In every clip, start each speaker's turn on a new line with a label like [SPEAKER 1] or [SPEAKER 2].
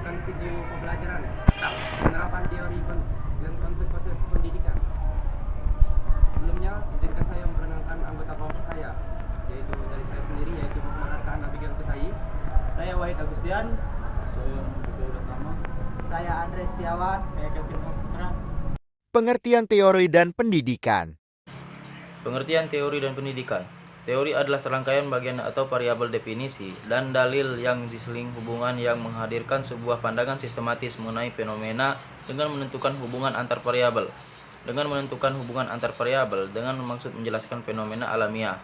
[SPEAKER 1] menonton video pembelajaran tentang penerapan teori dan konsep-konsep pendidikan. Sebelumnya, izinkan saya memperkenalkan anggota kelompok saya, yaitu dari saya sendiri, yaitu Muhammad Arkaan Abigail Kesai. Saya Wahid Agustian.
[SPEAKER 2] Saya Mujibur Utama.
[SPEAKER 3] Saya Andre Setiawan.
[SPEAKER 1] Saya Kevin Putra.
[SPEAKER 4] Pengertian teori dan pendidikan.
[SPEAKER 2] Pengertian teori dan pendidikan. Teori adalah serangkaian bagian atau variabel definisi dan dalil yang diseling hubungan yang menghadirkan sebuah pandangan sistematis mengenai fenomena dengan menentukan hubungan antar variabel. Dengan menentukan hubungan antar variabel dengan maksud menjelaskan fenomena alamiah.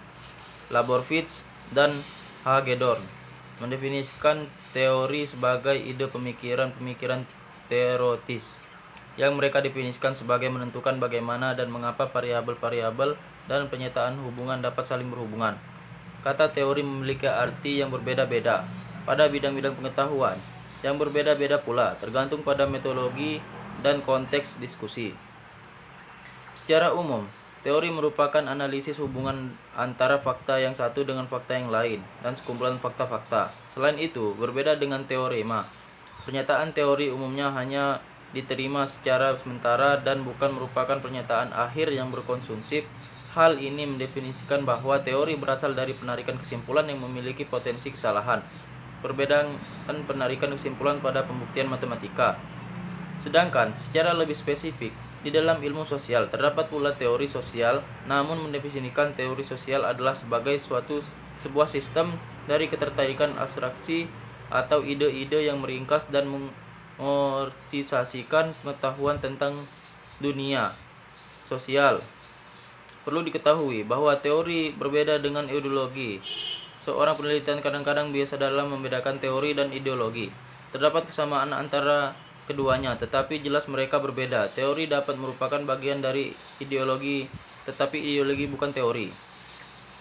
[SPEAKER 2] Laborfitz dan Hagedorn mendefinisikan teori sebagai ide pemikiran-pemikiran teoritis yang mereka definisikan sebagai menentukan bagaimana dan mengapa variabel-variabel dan penyataan hubungan dapat saling berhubungan. Kata teori memiliki arti yang berbeda-beda pada bidang-bidang pengetahuan, yang berbeda-beda pula tergantung pada metodologi dan konteks diskusi. Secara umum, teori merupakan analisis hubungan antara fakta yang satu dengan fakta yang lain dan sekumpulan fakta-fakta. Selain itu, berbeda dengan teorema. Pernyataan teori umumnya hanya diterima secara sementara dan bukan merupakan pernyataan akhir yang berkonsumsif. Hal ini mendefinisikan bahwa teori berasal dari penarikan kesimpulan yang memiliki potensi kesalahan. Perbedaan penarikan kesimpulan pada pembuktian matematika. Sedangkan secara lebih spesifik, di dalam ilmu sosial terdapat pula teori sosial, namun mendefinisikan teori sosial adalah sebagai sebuah sistem dari ketertarikan abstraksi atau ide-ide yang meringkas dan mengorganisasikan pengetahuan tentang dunia sosial. Perlu diketahui bahwa teori berbeda dengan ideologi. Seorang penelitian kadang-kadang biasa dalam membedakan teori dan ideologi. Terdapat kesamaan antara keduanya, tetapi jelas mereka berbeda. Teori dapat merupakan bagian dari ideologi, tetapi ideologi bukan teori.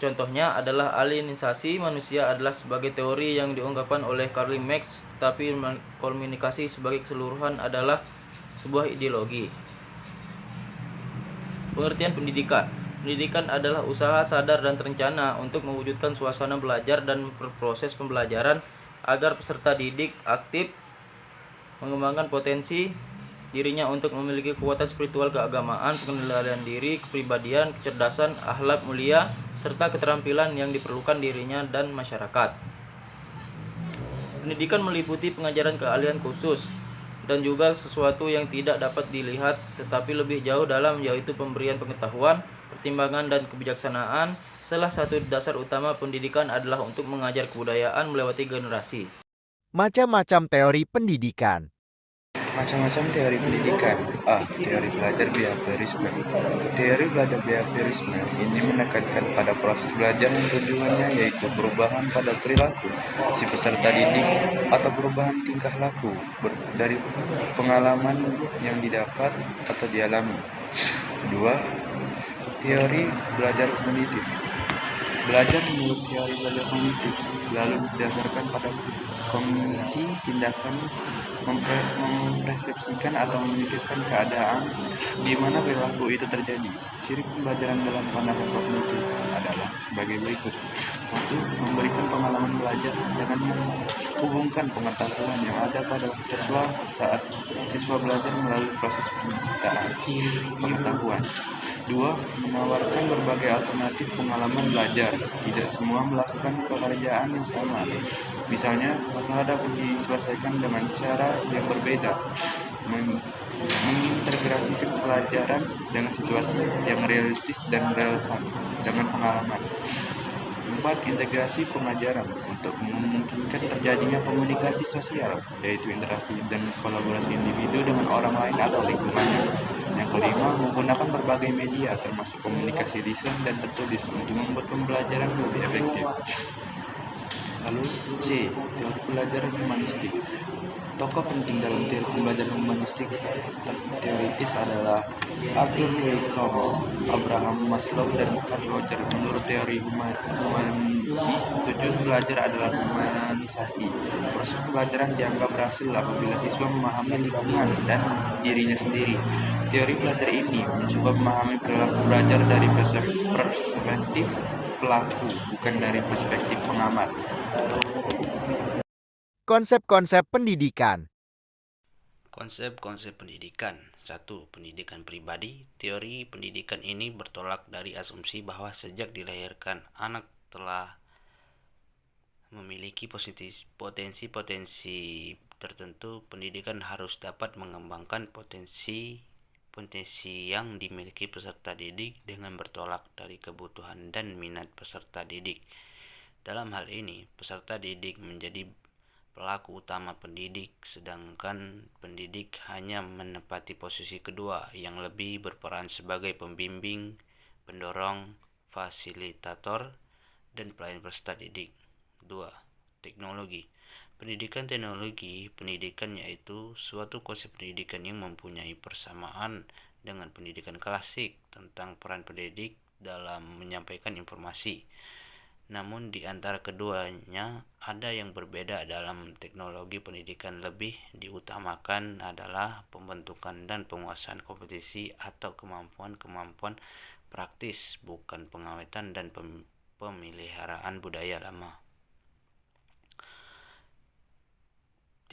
[SPEAKER 2] Contohnya adalah alienisasi manusia adalah sebagai teori yang diungkapkan oleh Karl Marx, tetapi komunikasi sebagai keseluruhan adalah sebuah ideologi. Pengertian pendidikan. Pendidikan adalah usaha sadar dan terencana untuk mewujudkan suasana belajar dan proses pembelajaran agar peserta didik aktif mengembangkan potensi dirinya untuk memiliki kekuatan spiritual keagamaan, pengendalian diri, kepribadian, kecerdasan, akhlak mulia, serta keterampilan yang diperlukan dirinya dan masyarakat. Pendidikan meliputi pengajaran keahlian khusus dan juga sesuatu yang tidak dapat dilihat tetapi lebih jauh dalam, yaitu pemberian pengetahuan, pertimbangan dan kebijaksanaan. Salah satu dasar utama pendidikan adalah untuk mengajar kebudayaan melewati generasi.
[SPEAKER 4] Macam-macam teori pendidikan.
[SPEAKER 5] Macam-macam teori pendidikan. A. Teori belajar behaviorisme. Teori belajar behaviorisme ini menekankan pada proses belajar yang tujuannya yaitu perubahan pada perilaku si peserta didik atau perubahan tingkah laku dari pengalaman yang didapat atau dialami. 2. Teori belajar kognitif. Belajar menurut teori belajar kognitif selalu didasarkan pada kognisi tindakan mempersepsikan atau memikirkan keadaan di mana perilaku itu terjadi. Ciri pembelajaran dalam pandangan kognitif adalah sebagai berikut. 1. Memberikan pengalaman belajar dengan menghubungkan pengetahuan yang ada pada siswa saat siswa belajar melalui proses penciptaan pengetahuan. 2. Menawarkan berbagai alternatif pengalaman belajar. Tidak semua melakukan pekerjaan yang sama. Misalnya, masalah dapat diselesaikan dengan cara yang berbeda. Mengintegrasikan pelajaran dengan situasi yang realistis dan relevan dengan pengalaman. 4. Integrasi pengajaran untuk memungkinkan terjadinya komunikasi sosial, yaitu interaksi dan kolaborasi individu dengan orang lain atau lingkungannya. Yang kelima, menggunakan berbagai media termasuk komunikasi lisan dan tertulis untuk membuat pembelajaran lebih efektif. Lalu C. Teori pelajaran humanistik. Tokoh penting dalam teori pembelajaran humanistik teoritis adalah Arthur W. Combs, Abraham Maslow, dan Carl Rogers. Menurut teori humanis, tujuan belajar adalah humanisasi. Proses pembelajaran dianggap berhasil apabila siswa memahami lingkungan dan dirinya sendiri. Teori belajar ini mencoba memahami perilaku belajar dari perspektif pelaku, bukan dari perspektif pengamat.
[SPEAKER 4] Konsep-konsep pendidikan.
[SPEAKER 6] Konsep-konsep pendidikan. 1. Pendidikan pribadi. Teori pendidikan ini bertolak dari asumsi bahwa sejak dilahirkan anak telah memiliki potensi-potensi tertentu. Pendidikan harus dapat mengembangkan potensi yang dimiliki peserta didik dengan bertolak dari kebutuhan dan minat peserta didik. Dalam hal ini, peserta didik menjadi pelaku utama pendidik, sedangkan pendidik hanya menempati posisi kedua yang lebih berperan sebagai pembimbing, pendorong, fasilitator, dan pelayan peserta didik. 2. Teknologi. Pendidikan teknologi pendidikan yaitu suatu konsep pendidikan yang mempunyai persamaan dengan pendidikan klasik tentang peran pendidik dalam menyampaikan informasi. Namun di antara keduanya ada yang berbeda. Dalam teknologi pendidikan lebih diutamakan adalah pembentukan dan penguasaan kompetisi atau kemampuan-kemampuan praktis, bukan pengawetan dan pemeliharaan budaya lama.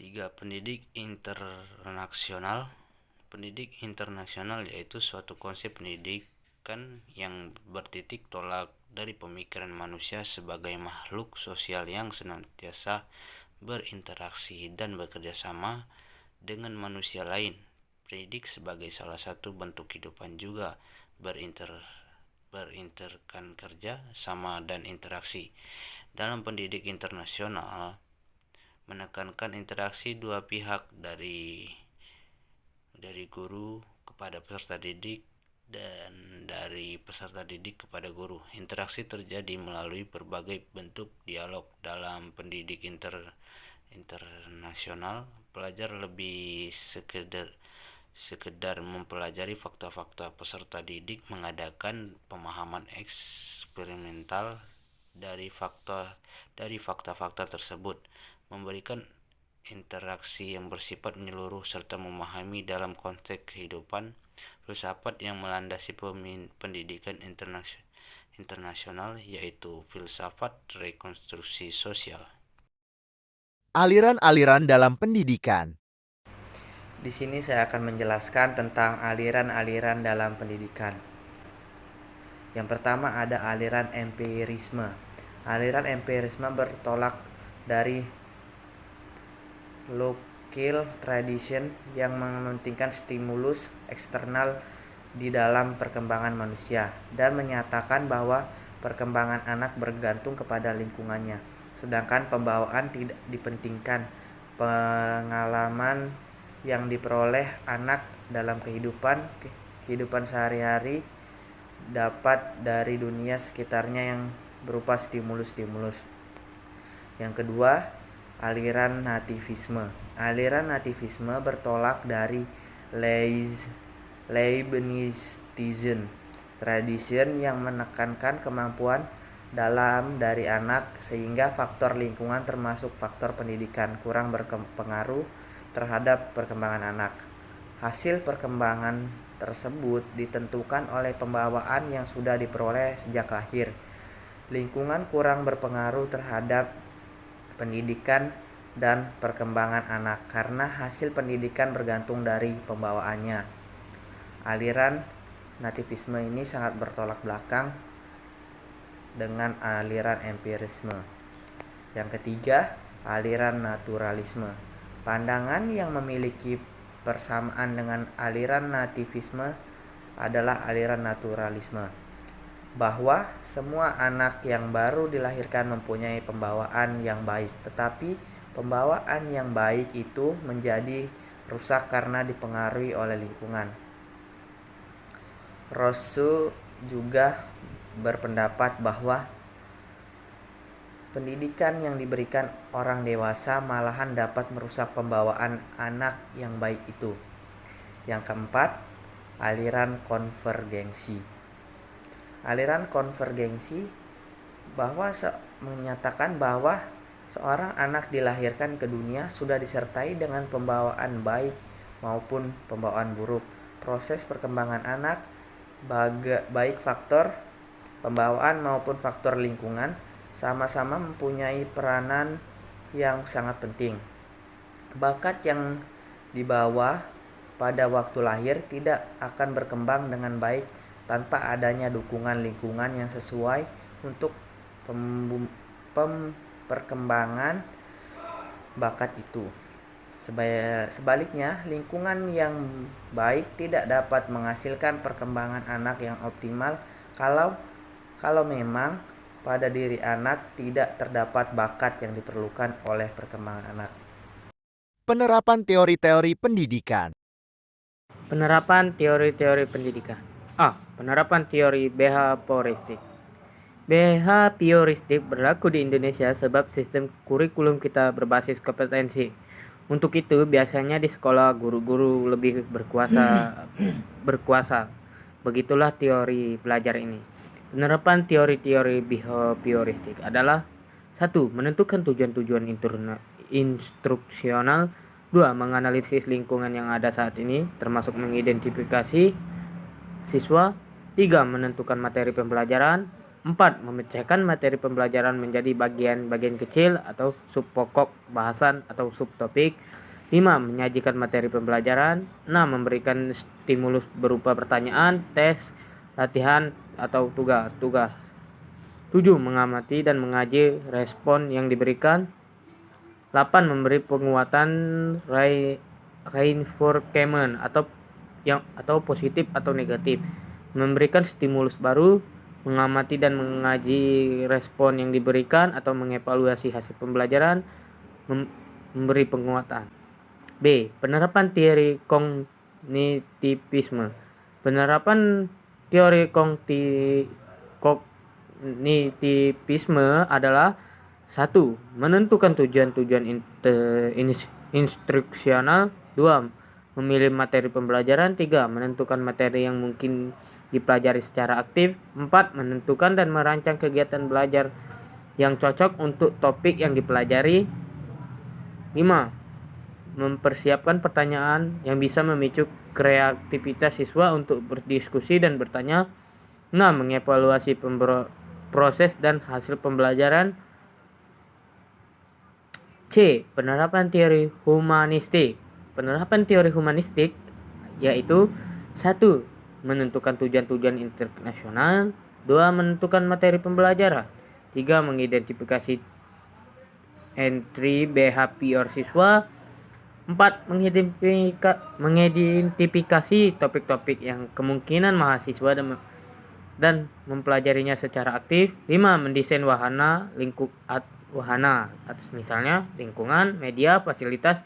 [SPEAKER 6] 3. Pendidik internasional. Pendidik internasional yaitu suatu konsep pendidikan yang bertitik tolak dari pemikiran manusia sebagai makhluk sosial yang senantiasa berinteraksi dan bekerja sama dengan manusia lain. Pendidik sebagai salah satu bentuk kehidupan juga berinterkan kerja sama dan interaksi. Dalam pendidik internasional menekankan interaksi dua pihak dari guru kepada peserta didik dan dari peserta didik kepada guru. Interaksi terjadi melalui berbagai bentuk dialog. Dalam pendidik internasional, pelajar lebih sekedar mempelajari fakta-fakta. Peserta didik mengadakan pemahaman eksperimental dari fakta-fakta tersebut, memberikan interaksi yang bersifat menyeluruh serta memahami dalam konteks kehidupan. Filsafat yang melandasi pendidikan internasional yaitu filsafat rekonstruksi sosial.
[SPEAKER 4] Aliran-aliran dalam pendidikan.
[SPEAKER 3] Di sini saya akan menjelaskan tentang aliran-aliran dalam pendidikan. Yang pertama ada aliran empirisme. Aliran empirisme bertolak dari local tradition yang mementingkan stimulus eksternal di dalam perkembangan manusia dan menyatakan bahwa perkembangan anak bergantung kepada lingkungannya, sedangkan pembawaan tidak dipentingkan. Pengalaman yang diperoleh anak dalam kehidupan sehari-hari dapat dari dunia sekitarnya yang berupa stimulus-stimulus. Yang kedua, aliran nativisme. Aliran nativisme bertolak dari Leibnizian tradition yang menekankan kemampuan dalam dari anak sehingga faktor lingkungan termasuk faktor pendidikan kurang berpengaruh terhadap perkembangan anak. Hasil perkembangan tersebut ditentukan oleh pembawaan yang sudah diperoleh sejak lahir. Lingkungan kurang berpengaruh terhadap pendidikan dan perkembangan anak karena hasil pendidikan bergantung dari pembawaannya. Aliran nativisme ini sangat bertolak belakang dengan aliran empirisme. Yang ketiga, aliran naturalisme. Pandangan yang memiliki persamaan dengan aliran nativisme adalah aliran naturalisme, bahwa semua anak yang baru dilahirkan mempunyai pembawaan yang baik, tetapi pembawaan yang baik itu menjadi rusak karena dipengaruhi oleh lingkungan. Rousseau juga berpendapat bahwa pendidikan yang diberikan orang dewasa malahan dapat merusak pembawaan anak yang baik itu. Yang keempat, aliran konvergensi. Aliran konvergensi menyatakan bahwa seorang anak dilahirkan ke dunia sudah disertai dengan pembawaan baik maupun pembawaan buruk. Proses perkembangan anak, baik faktor pembawaan maupun faktor lingkungan, sama-sama mempunyai peranan yang sangat penting. Bakat yang di bawah pada waktu lahir tidak akan berkembang dengan baik tanpa adanya dukungan lingkungan yang sesuai untuk perkembangan bakat itu. Sebaliknya, lingkungan yang baik tidak dapat menghasilkan perkembangan anak yang optimal kalau memang pada diri anak tidak terdapat bakat yang diperlukan oleh perkembangan anak.
[SPEAKER 4] Penerapan teori-teori pendidikan.
[SPEAKER 7] Penerapan teori-teori pendidikan. A. Penerapan teori behavioristik. Behavioristik berlaku di Indonesia sebab sistem kurikulum kita berbasis kompetensi. Untuk itu, biasanya di sekolah guru-guru lebih berkuasa. Begitulah teori belajar ini. Penerapan teori-teori behavioristik adalah 1. Menentukan tujuan-tujuan instruksional. 2. Menganalisis lingkungan yang ada saat ini, termasuk mengidentifikasi siswa. 3. Menentukan materi pembelajaran. 4. Memecahkan materi pembelajaran menjadi bagian-bagian kecil atau subpokok bahasan atau subtopik. 5. Menyajikan materi pembelajaran. 6. Memberikan stimulus berupa pertanyaan, tes, latihan, atau tugas. 7. Mengamati dan mengaji respon yang diberikan. 8. Memberi penguatan reinforcement atau positif atau negatif. Memberikan stimulus baru, mengamati dan mengaji respon yang diberikan atau mengevaluasi hasil pembelajaran, memberi penguatan. B. Penerapan teori kognitivisme. Penerapan teori kognitivisme adalah 1. Menentukan tujuan-tujuan instruksional. 2. Memilih materi pembelajaran. 3. Menentukan materi yang mungkin dipelajari secara aktif. 4. Menentukan dan merancang kegiatan belajar yang cocok untuk topik yang dipelajari. 5. Mempersiapkan pertanyaan yang bisa memicu kreativitas siswa untuk berdiskusi dan bertanya. 6. Mengevaluasi proses dan hasil pembelajaran. C. Penerapan teori humanistik. Penerapan teori humanistik yaitu 1. Menentukan tujuan-tujuan internasional. 2. Menentukan materi pembelajaran. 3. Mengidentifikasi entry behavior siswa. 4. Mengidentifikasi topik-topik yang kemungkinan mahasiswa dan mempelajarinya secara aktif. 5. Mendesain wahana atau misalnya lingkungan, media, fasilitas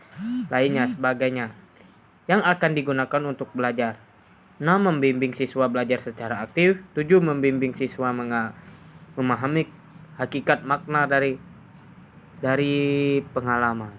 [SPEAKER 7] lainnya sebagainya yang akan digunakan untuk belajar. 6. Membimbing siswa belajar secara aktif. 7. Membimbing siswa memahami hakikat makna dari pengalaman.